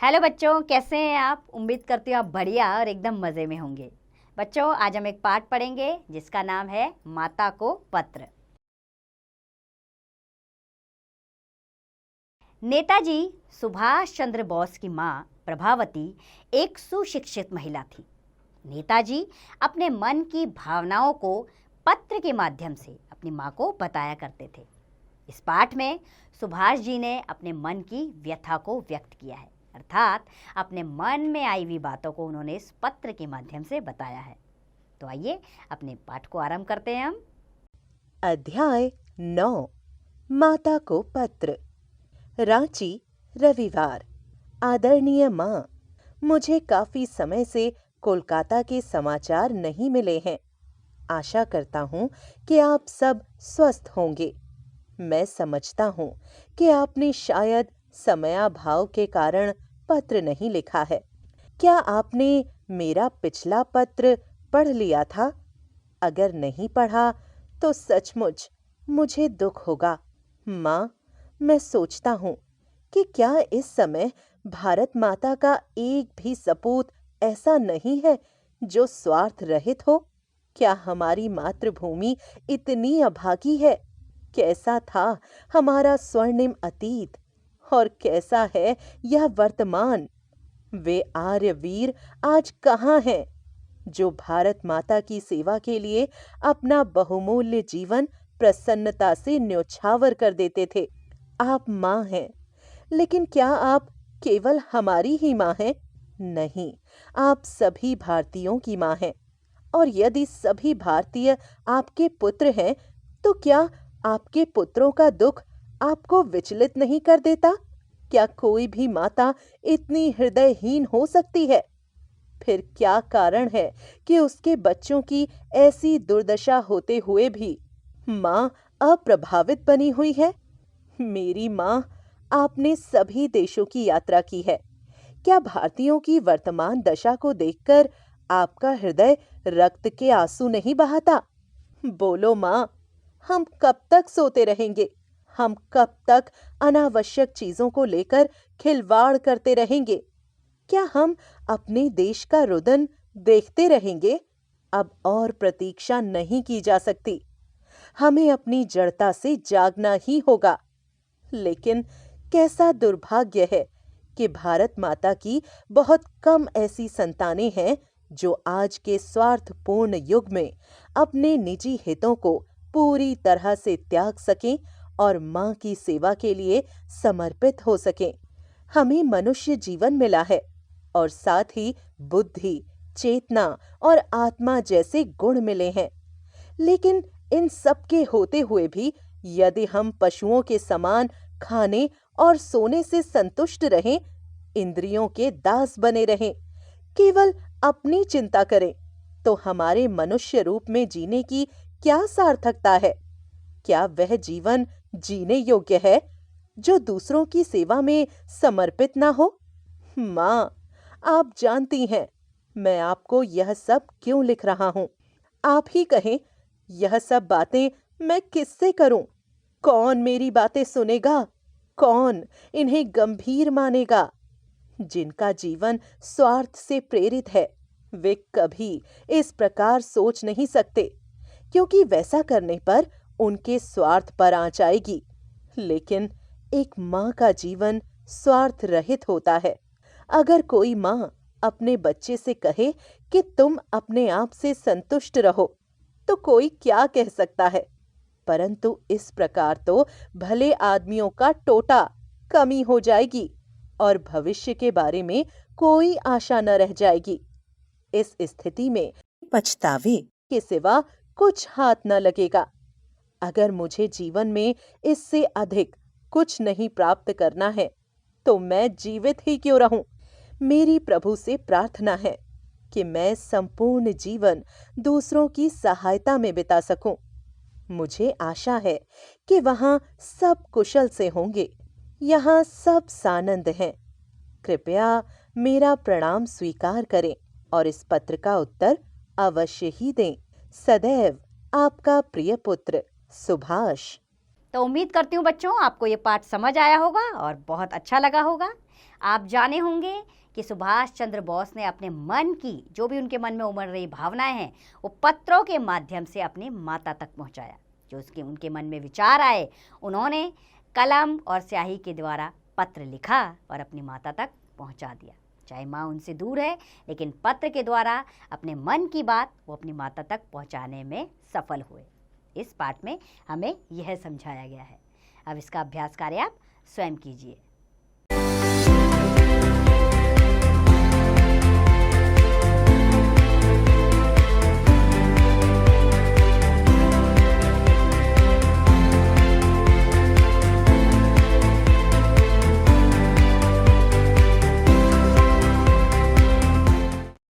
Hello बच्चों, कैसे हैं आप? उम्मीद करती हूँ आप बढ़िया और एकदम मज़े में होंगे। बच्चों, आज हम एक पाठ पढ़ेंगे जिसका नाम है माता को पत्र। नेताजी सुभाष चंद्र बोस की माँ प्रभावती एक सुशिक्षित महिला थी। नेताजी अपने मन की भावनाओं को पत्र के माध्यम से अपनी माँ को बताया करते थे। इस पाठ में सुभाष जी ने अपने मन की व्यथा को व्यक्त किया है, अर्थात अपने मन में आई हुई बातों को उन्होंने इस पत्र के माध्यम से बताया है। तो आइए अपने पाठ को आरंभ करते हैं हम। अध्याय 9 माता को पत्र। रांची, रविवार। आदरणीय माँ, मुझे काफी समय से कोलकाता के समाचार नहीं मिले हैं। आशा करता हूँ कि आप सब स्वस्थ होंगे। मैं समझता हूँ कि आपने शायद समयाभाव के कारण पत्र नहीं लिखा है। क्या आपने मेरा पिछला पत्र पढ़ लिया था? अगर नहीं पढ़ा तो सचमुच मुझे दुख होगा। माँ, मैं सोचता हूँ कि क्या इस समय भारत माता का एक भी सपूत ऐसा नहीं है जो स्वार्थ रहित हो? क्या हमारी मातृभूमि इतनी अभागी है? कैसा था हमारा स्वर्णिम अतीत और कैसा है यह वर्तमान? वे आर्य वीर आज कहाँ हैं जो भारत माता की सेवा के लिए अपना बहुमूल्य जीवन प्रसन्नता से न्योछावर कर देते थे? आप माँ हैं, लेकिन क्या आप केवल हमारी ही माँ हैं? नहीं, आप सभी भारतीयों की माँ हैं। और यदि सभी भारतीय आपके पुत्र हैं, तो क्या आपके पुत्रों का दुख आपको विचलित नहीं कर देता? क्या कोई भी माता इतनी हृदयहीन हो सकती है? फिर क्या कारण है कि उसके बच्चों की ऐसी दुर्दशा होते हुए भी माँ अप्रभावित बनी हुई है? मेरी माँ, आपने सभी देशों की यात्रा की है। क्या भारतीयों की वर्तमान दशा को देखकर आपका हृदय रक्त के आंसू नहीं बहाता? बोलो माँ, हम कब तक सोते रहेंगे? हम कब तक अनावश्यक चीजों को लेकर खिलवाड़ करते रहेंगे? क्या हम अपने देश का रुदन देखते रहेंगे? अब और प्रतीक्षा नहीं की जा सकती। हमें अपनी जड़ता से जागना ही होगा। लेकिन कैसा दुर्भाग्य है कि भारत माता की बहुत कम ऐसी संतानें हैं जो आज के स्वार्थपूर्ण युग में अपने निजी हितों को पूरी तरह से त्याग सकें और माँ की सेवा के लिए समर्पित हो सकें। हमें मनुष्य जीवन मिला है और साथ ही बुद्धि, चेतना और आत्मा जैसे गुण मिले हैं। लेकिन इन सब के होते हुए भी यदि हम पशुओं के समान खाने और सोने से संतुष्ट रहें, इंद्रियों के दास बने रहें, केवल अपनी चिंता करें, तो हमारे मनुष्य रूप में जीने की क्या सार्थकता है? क्या वह जीवन जीने योग्य है जो दूसरों की सेवा में समर्पित ना हो? माँ, आप जानती हैं मैं आपको यह सब क्यों लिख रहा हूँ। आप ही कहें, यह सब बातें मैं किससे करूं? कौन मेरी बातें सुनेगा? कौन इन्हें गंभीर मानेगा? जिनका जीवन स्वार्थ से प्रेरित है, वे कभी इस प्रकार सोच नहीं सकते, क्योंकि वैसा करने पर उनके स्वार्थ पर आंच आएगी। लेकिन एक माँ का जीवन स्वार्थ रहित होता है। अगर कोई माँ अपने बच्चे से कहे कि तुम अपने आप से संतुष्ट रहो, तो कोई क्या कह सकता है? परंतु इस प्रकार तो भले आदमियों का टोटा कमी हो जाएगी और भविष्य के बारे में कोई आशा न रह जाएगी। इस स्थिति में पछतावे के सिवा कुछ हाथ न लगेगा। अगर मुझे जीवन में इससे अधिक कुछ नहीं प्राप्त करना है, तो मैं जीवित ही क्यों रहूं? मेरी प्रभु से प्रार्थना है कि मैं संपूर्ण जीवन दूसरों की सहायता में बिता सकूं। मुझे आशा है कि वहां सब कुशल से होंगे। यहाँ सब सानंद हैं। कृपया मेरा प्रणाम स्वीकार करें और इस पत्र का उत्तर अवश्य ही दें। सदैव आपका प्रिय पुत्र सुभाष। तो उम्मीद करती हूँ बच्चों आपको ये पाठ समझ आया होगा और बहुत अच्छा लगा होगा। आप जाने होंगे कि सुभाष चंद्र बोस ने अपने मन की, जो भी उनके मन में उमड़ रही भावनाएं हैं, वो पत्रों के माध्यम से अपनी माता तक पहुंचाया। जो उनके मन में विचार आए, उन्होंने कलम और स्याही के द्वारा पत्र लिखा और अपनी माता तक पहुंचा दिया। चाहे माँ उनसे दूर है, लेकिन पत्र के द्वारा अपने मन की बात वो अपनी माता तक पहुंचाने में सफल हुए। इस पाठ में हमें यह समझाया गया है। अब इसका अभ्यास कार्य आप स्वयं कीजिए।